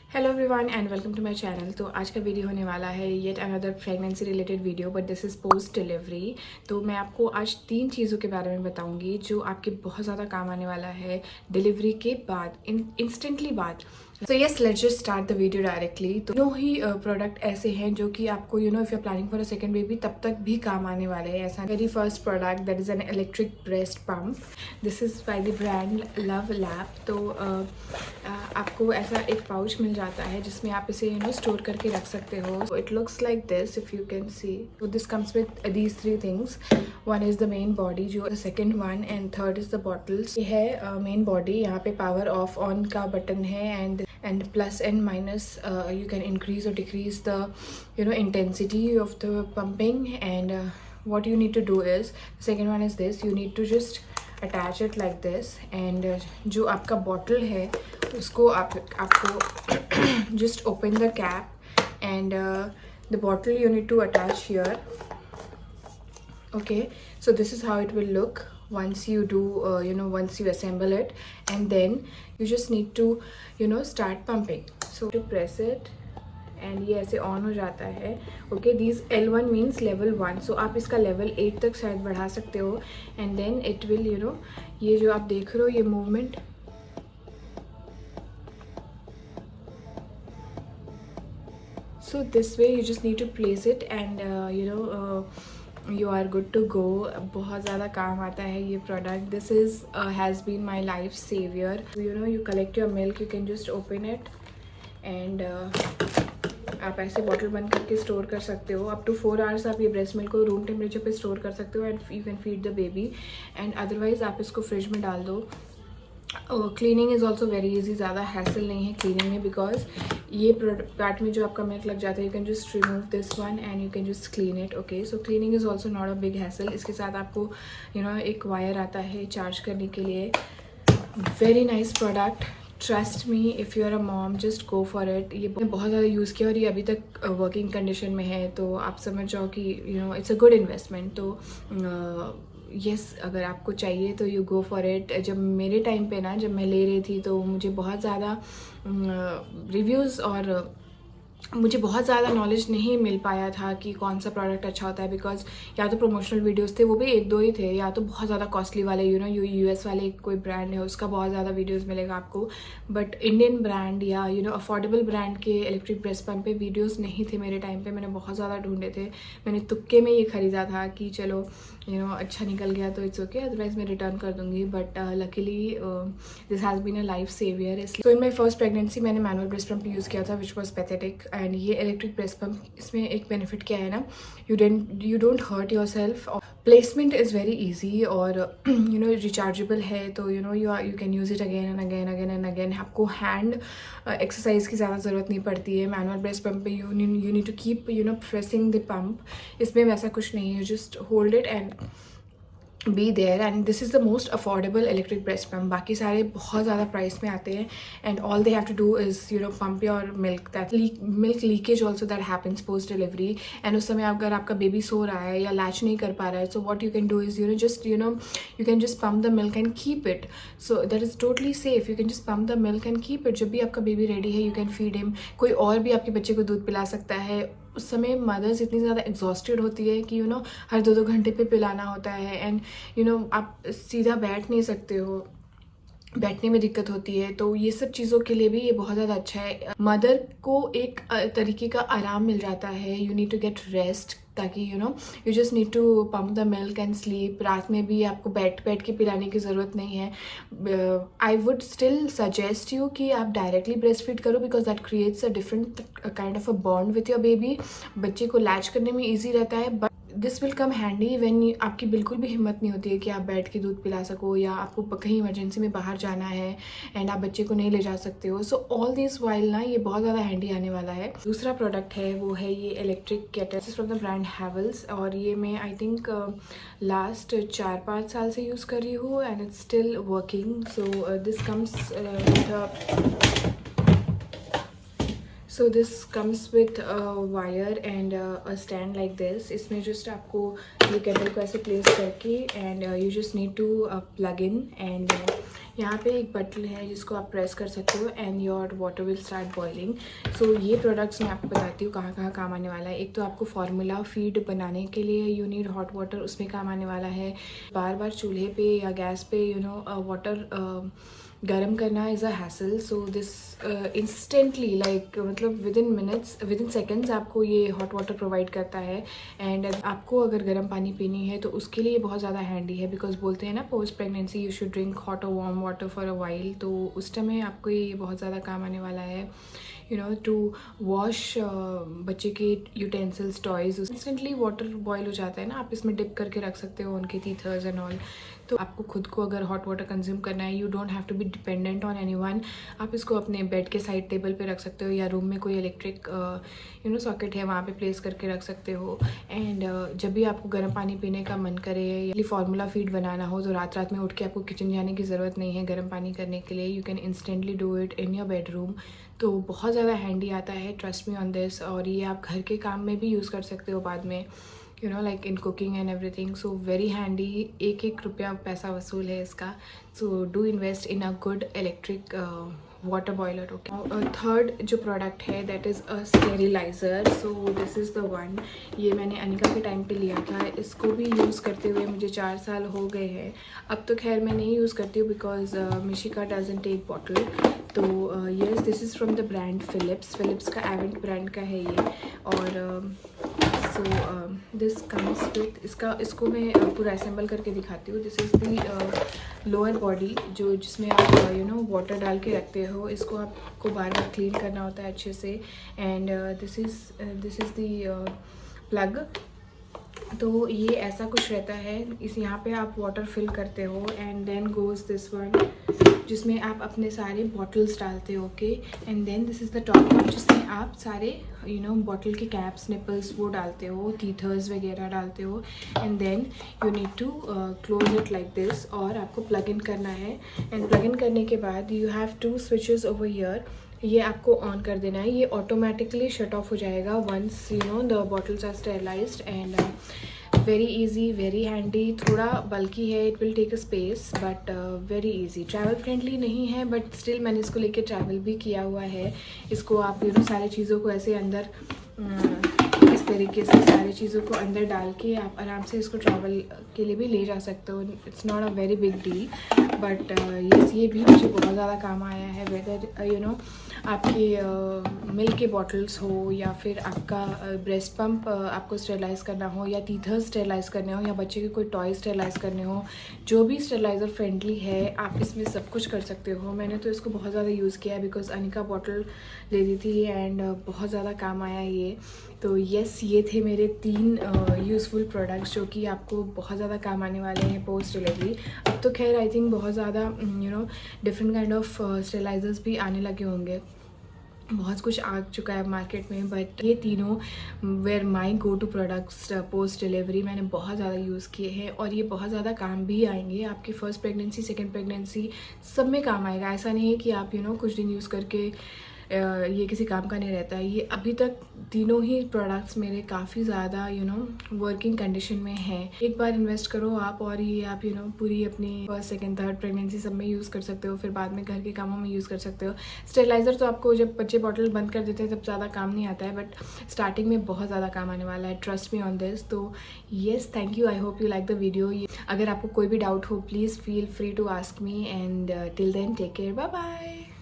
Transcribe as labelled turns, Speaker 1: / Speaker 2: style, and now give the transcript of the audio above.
Speaker 1: Hello everyone and welcome to my channel. तो आज का वीडियो होने वाला है yet another pregnancy related video, but this is post delivery. तो मैं आपको आज 3 चीज़ों के बारे में बताऊंगी जो आपके बहुत ज़्यादा काम आने वाला है डिलीवरी के बाद, इंस्टेंटली बाद। So yes, let's just start the video directly. तो ही प्रोडक्ट ऐसे हैं जो कि आपको if you are planning for a second baby तब तक भी काम आने वाले हैं। ऐसा very first product that is an electric breast pump. This is by the brand LuvLap. तो आपको ऐसा एक पाउच मिल जाता है जिसमें आप इसे स्टोर करके रख सकते हो। It looks like this if you can see. तो this comes with these 3 things. One is the main body, जो second one and third is the bottles. ये है मेन बॉडी। यहाँ पे पावर ऑफ ऑन का बटन है and plus and minus, you can increase or decrease the intensity of the pumping. And what you need to do is, the second one is this, you need to just attach it like this, and जो आपका bottle है उसको आपको just open the cap, and the bottle you need to attach here. Okay, so this is how it will look once you do once you assemble it, and then you just need to start pumping. So to press it and ये ऐसे on हो जाता है. Okay, this L1 means level 1. सो आप इसका level 8 तक शायद बढ़ा सकते हो, एंड देन इट विल ये जो आप देख रहे हो ये movement, so this way you just need to place it and you are good to go. बहुत ज़्यादा काम आता है ये product. This is has been my life saver. you collect your milk, you can just open it and आप ऐसे bottle बंद करके स्टोर कर सकते हो. अप टू 4 आवर्स आप ये ब्रेस्ट मिल्क को रूम टेम्परेचर पे स्टोर कर सकते हो, and you can feed the baby. And otherwise आप इसको फ्रिज में डाल दो. Cleaning is also very easy. ज़्यादा हैसल नहीं है क्लीनिंग में, बिकॉज ये पार्ट में जो आपका मिल्क लग जाता है, you can just remove this one and you can just clean it. Okay, so cleaning is also not a big hassle. इसके साथ आपको एक वायर आता है चार्ज करने के लिए. Very nice product. Trust me, if you are a mom, just go for it. ये बहुत ज़्यादा यूज़ किया और ये अभी तक वर्किंग कंडीशन में है, तो आप समझ जाओ कि इट्स अ गुड इन्वेस्टमेंट. तो यस, अगर आपको चाहिए तो यू गो फॉर इट. जब मेरे टाइम पे जब मैं ले रही थी तो मुझे बहुत ज़्यादा रिव्यूज़ और मुझे बहुत ज़्यादा नॉलेज नहीं मिल पाया था कि कौन सा प्रोडक्ट अच्छा होता है, बिकॉज या तो प्रमोशनल वीडियोस थे, वो भी 1-2 ही थे, या तो बहुत ज़्यादा कॉस्टली वाले यूएस वाले कोई ब्रांड है उसका बहुत ज़्यादा वीडियोस मिलेगा आपको. बट इंडियन ब्रांड या अफोर्डेबल ब्रांड के इलेक्ट्रिक ब्रेस्ट पम्प पे वीडियोस नहीं थे मेरे टाइम पे. मैंने बहुत ज़्यादा ढूंढे थे. मैंने तुक्के में ये ख़रीदा था कि चलो अच्छा निकल गया तो इट्स ओके, अदरवाइज मैं रिटर्न कर दूँगी. But luckily this has been a life saver. So in my first pregnancy मैंने मैनुअल ब्रेस्ट पम्प यूज़ किया था, विच वॉज पैथेटिक. एंड ये इलेक्ट्रिक ब्रेस्ट पम्प, इसमें एक बेनिफिट क्या है you don't hurt yourself. Placement is very easy और rechargeable है, तो you can use it again and again again and again. आपको हैंड एक्सरसाइज की ज़्यादा ज़रूरत नहीं पड़ती है. मैनुअल ब्रेस्ट पम्प पे you need to keep pressing the pump. इसमें वैसा कुछ नहीं है. Just hold it and be there, and this is the most affordable electric breast pump. बाकी सारे बहुत ज़्यादा प्राइस में आते हैं, and all they have to do is pump your milk. That milk leakage also that happens post delivery, and उस समय अगर आपका बेबी सो रहा है या लैच नहीं कर पा रहा है, so what you can do is you can just pump the milk and keep it. So that is totally safe. You can just pump the milk and keep it. जब भी आपका बेबी रेडी है, you can feed him. कोई और भी आपके बच्चे को दूध पिला सकता है. उस समय मदर्स इतनी ज़्यादा एग्जॉस्टेड होती है कि हर 2-2 घंटे पे पिलाना होता है, एंड आप सीधा बैठ नहीं सकते हो, बैठने में दिक्कत होती है. तो ये सब चीज़ों के लिए भी ये बहुत ज़्यादा अच्छा है. मदर को एक तरीके का आराम मिल जाता है. You need to get rest, ताकि you just need to pump the milk and sleep. रात में भी आपको बैठ के पिलाने की ज़रूरत नहीं है. I would still suggest you कि आप डायरेक्टली ब्रेस्ट फीड करो, because that creates a different kind of a bond with your baby. बच्चे को लैच करने में ईजी रहता है. But this will come handy when आपकी बिल्कुल भी हिम्मत नहीं होती है कि आप बैठ के दूध पिला सको, या आपको कहीं इमरजेंसी में बाहर जाना है एंड आप बच्चे को नहीं ले जा सकते हो. सो ऑल दिस वाइल ये बहुत ज़्यादा हैंडी आने वाला है. दूसरा प्रोडक्ट है वो है ये electric kettle from the brand Havells, और ये मैं आई थिंक लास्ट 4-5 साल से यूज़ कर रही हूँ, and it's still working. So this comes So this comes with a wire and a stand like this. इसमें just आपको ये केटल को ऐसे प्लेस करके, and you just need to plug in, and यहाँ पे एक बटन है जिसको आप प्रेस कर सकते हो and your water will start boiling. So ये प्रोडक्ट्स मैं आपको बताती हूँ कहाँ कहाँ काम आने वाला है। एक तो आपको फार्मूला फीड बनाने के लिए यू नीड हॉट वाटर, उसमें काम आने वाला है। बार बार चूल्हे पे या गैस पे वाटर गरम करना is a hassle, so this instantly like मतलब within minutes, within seconds आपको ये हॉट वाटर प्रोवाइड करता है। एंड आपको अगर गर्म पानी पीनी है तो उसके लिए बहुत ज़्यादा हैंडी है, बिकॉज बोलते हैं ना post pregnancy you should drink hot और warm water for a while. तो उस टाइम में आपको ये बहुत ज़्यादा काम आने वाला है, टू वॉश बच्चे के utensils, toys. Instantly water boil हो जाता है ना, आप इसमें डिप करके रख सकते हो उनके टीथर्स एंड ऑल। तो आपको खुद को अगर हॉट वाटर कंज्यूम करना है, you don't have to be dependent on anyone. आप इसको अपने बेड के साइड टेबल पे रख सकते हो या रूम में कोई इलेक्ट्रिक सॉकेट है वहाँ पे प्लेस करके रख सकते हो। एंड जब भी आपको गर्म पानी पीने का मन करे या फार्मूला फीड बनाना हो तो रात रात में उठ के आपको किचन जाने की ज़रूरत नहीं है गर्म पानी करने के लिए। You can instantly do it in your bedroom. तो बहुत ज़्यादा हैंडी आता है, ट्रस्ट मी ऑन दिस। और ये आप घर के काम में भी यूज़ कर सकते हो बाद में, like in cooking and everything. So very handy, एक एक रुपया पैसा वसूल है इसका। So do invest in a good electric water boiler. Okay, third जो प्रोडक्ट है that is a sterilizer. So this is the one, ये मैंने अनिका के टाइम पे लिया था। इसको भी यूज़ करते हुए मुझे 4 साल हो गए हैं। अब तो खैर मैं नहीं यूज़ करती हूँ because Mishika doesn't take bottle. तो yes, this is from the brand Philips का एवेंट ब्रांड का है ये। और सो दिस कम्स विथ इसको मैं पूरा असेंबल करके दिखाती हूँ। This is the lower body जिसमें आप वाटर डाल के रखते हो। इसको आपको बार बार क्लीन करना होता है अच्छे से। And this is the plug. तो ये ऐसा कुछ रहता है, इस यहाँ पे आप वाटर फिल करते हो and then goes this one जिसमें आप अपने सारे बॉटल्स डालते हो। Okay, and then this is the top one जिसमें आप सारे बॉटल के कैप्स, निपल्स वो डालते हो, टीथर्स वगैरह डालते हो। And then you need to close it like this और आपको प्लग इन करना है। एंड प्लग इन करने के बाद you have 2 switches over here. ये आपको ऑन कर देना है, ये ऑटोमेटिकली शट ऑफ हो जाएगा once the bottles are sterilised. And very easy, very handy. थोड़ा बल्कि है, it will take a space, but very easy. Travel friendly नहीं है बट स्टिल मैंने इसको लेके ट्रैवल भी किया हुआ है। इसको आप सारी चीज़ों को ऐसे अंदर इस तरीके से सारी चीज़ों को अंदर डाल के आप आराम से इसको ट्रैवल के लिए भी ले जा सकते हो। It's not a very big deal, but ये भी मुझे बहुत ज़्यादा काम आया है। वेदर आपके मिल्क के बॉटल्स हो या फिर आपका ब्रेस्ट पंप आपको स्टेरलाइज़ करना हो या टीथर्स स्टेरलाइज़ करने हो या बच्चे के कोई टॉय स्टेरलाइज़ करने हो, जो भी स्टेरलाइज़र फ्रेंडली है आप इसमें सब कुछ कर सकते हो। मैंने तो इसको बहुत ज़्यादा यूज़ किया है बिकॉज अनिका बॉटल ले ली थी एंड बहुत ज़्यादा काम आया ये। तो येस, ये थे मेरे 3 यूज़फुल प्रोडक्ट्स जो कि आपको बहुत ज़्यादा काम आने वाले हैं पोस्ट डिलीवरी। अब तो खैर आई थिंक बहुत ज़्यादा डिफरेंट काइंड ऑफ स्टेरलाइजर्स भी आने लगे होंगे, बहुत कुछ आ चुका है मार्केट में, बट ये तीनों were my go to products post delivery. मैंने बहुत ज़्यादा यूज़ किए हैं और ये बहुत ज़्यादा काम भी आएंगे आपकी फर्स्ट प्रेगनेंसी, सेकंड प्रेगनेंसी, सब में काम आएगा। ऐसा नहीं है कि आप कुछ दिन यूज़ करके ये किसी काम का नहीं रहता है। ये अभी तक तीनों ही प्रोडक्ट्स मेरे काफ़ी ज़्यादा वर्किंग कंडीशन में हैं। एक बार इन्वेस्ट करो आप और ये आप पूरी अपनी फर्स्ट सेकंड थर्ड प्रेगनेंसी सब में यूज़ कर सकते हो, फिर बाद में घर के कामों में यूज़ कर सकते हो। स्टेरिलाइज़र तो आपको जब बच्चे बॉटल बंद कर देते हैं तब ज़्यादा काम नहीं आता है, बट स्टार्टिंग में बहुत ज़्यादा काम आने वाला है, ट्रस्ट मी ऑन दिस। तो yes, thank you, I hope you like the video. अगर आपको कोई भी डाउट हो please feel free to ask me and till then take care, bye bye.